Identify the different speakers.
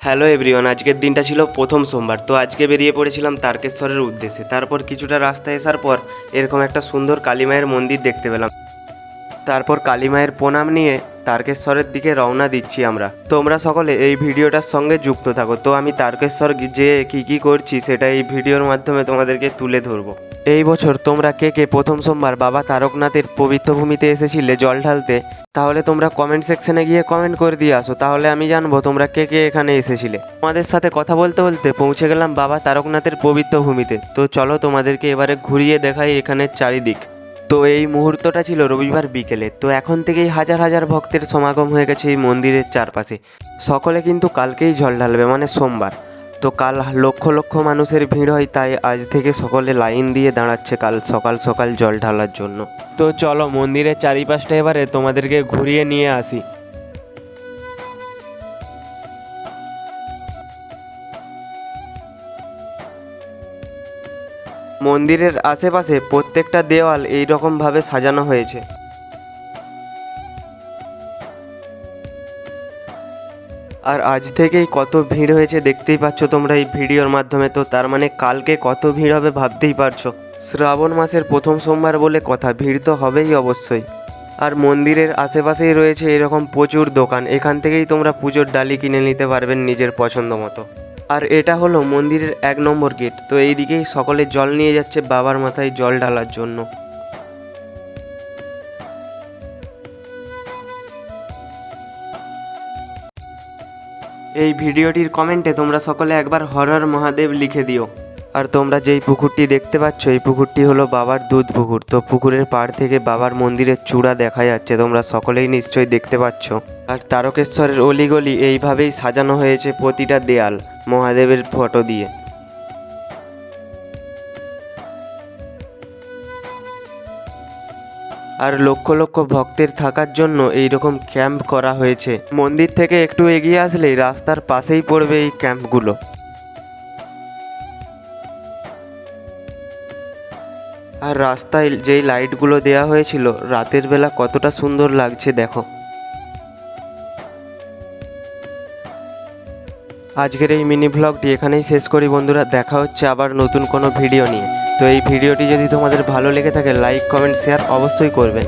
Speaker 1: Hello everyone, আজকের দিনটা ছিল প্রথম সোমবার। তো আজকে বেরিয়ে পড়েছিলাম তারকেশ্বরের উদ্দেশ্যে। তারপর কিছুটা রাস্তায় আসার পর এরকম একটা সুন্দর কালী মায়ের মন্দির দেখতে পেলাম। তারপর কালী মায়ের প্রণাম নিয়ে তারকেশ্বরের দিকে রওনা দিচ্ছি আমরা। তোমরা সকলে এই ভিডিওটার সঙ্গে যুক্ত থাকো। তো আমি তারকেশ্বর যেয়ে কী করছি সেটা এই ভিডিওর মাধ্যমে তোমাদেরকে তুলে ধরবো। এই বছর তোমরা কে কে প্রথম সোমবার বাবা তারকনাথের পবিত্র ভূমিতে এসেছিলে জল ঢালতে, তাহলে তোমরা কমেন্ট সেকশনে গিয়ে কমেন্ট করে দিয়ে আসো, তাহলে আমি জানবো তোমরা কে কে এখানে এসেছিলে। তোমাদের সাথে কথা বলতে বলতে পৌঁছে গেলাম বাবা তারকনাথের পবিত্র ভূমিতে। তো চলো তোমাদেরকে এবারে ঘুরিয়ে দেখাই এখানের চারিদিক। তো এই মুহূর্তটা ছিল রবিবার বিকেলে। তো এখন থেকেই হাজার হাজার ভক্তের সমাগম হয়ে গেছে এই মন্দিরের চারপাশে। সকলে কিন্তু কালকেই জল ঢালবে, মানে সোমবার। তো কাল লক্ষ লক্ষ মানুষের ভিড় হয়, তাই আজ থেকে সকলে লাইন দিয়ে দাঁড়াচ্ছে কাল সকাল সকাল জল ঢালার জন্য। তো চলো মন্দিরের চারিপাশটা এবারে তোমাদেরকে ঘুরিয়ে নিয়ে আসি। মন্দিরের আশেপাশে প্রত্যেকটা দেওয়াল এই রকমভাবে সাজানো হয়েছে। আর আজ থেকেই কত ভিড় হয়েছে দেখতেই পাচ্ছ তোমরা এই ভিডিওর মাধ্যমে। তো তার মানে কালকে কত ভিড় হবে ভাবতেই পারছো। শ্রাবণ মাসের প্রথম সোমবার বলে কথা, ভিড় তো হবেই অবশ্যই। আর মন্দিরের আশেপাশেই রয়েছে এরকম প্রচুর দোকান, এখান থেকেই তোমরা পুজোর ডালি কিনে নিতে পারবেন নিজের পছন্দ মতো। আর এটা হলো মন্দিরের 1 নম্বর গেট। তো এই দিকেই সকলে জল নিয়ে যাচ্ছে বাবার মাথায় জল ঢালার জন্য। এই ভিডিওটির কমেন্টে তোমরা সকলে একবার হর হর মহাদেব লিখে দিও। আর তোমরা যেই পুকুরটি দেখতে পাচ্ছ এই পুকুরটি হলো বাবার দুধ পুকুর। তো পুকুরের পাড় থেকে বাবার মন্দিরের চূড়া দেখা যাচ্ছে, তোমরা সকলেই নিশ্চয়ই দেখতে পাচ্ছ। আর তারকেশ্বরের অলিগলি এইভাবেই সাজানো হয়েছে প্রতিটা দেয়াল মহাদেবের ফটো দিয়ে। আর লক্ষ লক্ষ ভক্তের থাকার জন্য এই রকম ক্যাম্প করা হয়েছে। মন্দির থেকে একটু এগিয়ে আসলেই রাস্তার পাশেই পড়বে এই ক্যাম্পগুলো। আর রাস্তায় যেই লাইটগুলো দেওয়া হয়েছিল রাতের বেলা কতটা সুন্দর লাগছে দেখো। আজকের এই মিনি ভ্লগটি এখানেই শেষ করি বন্ধুরা, দেখা হচ্ছে আবার নতুন কোনো ভিডিও নিয়ে। তো এই ভিডিওটি যদি তোমাদের ভালো লেগে থাকে লাইক কমেন্ট শেয়ার অবশ্যই করবেন।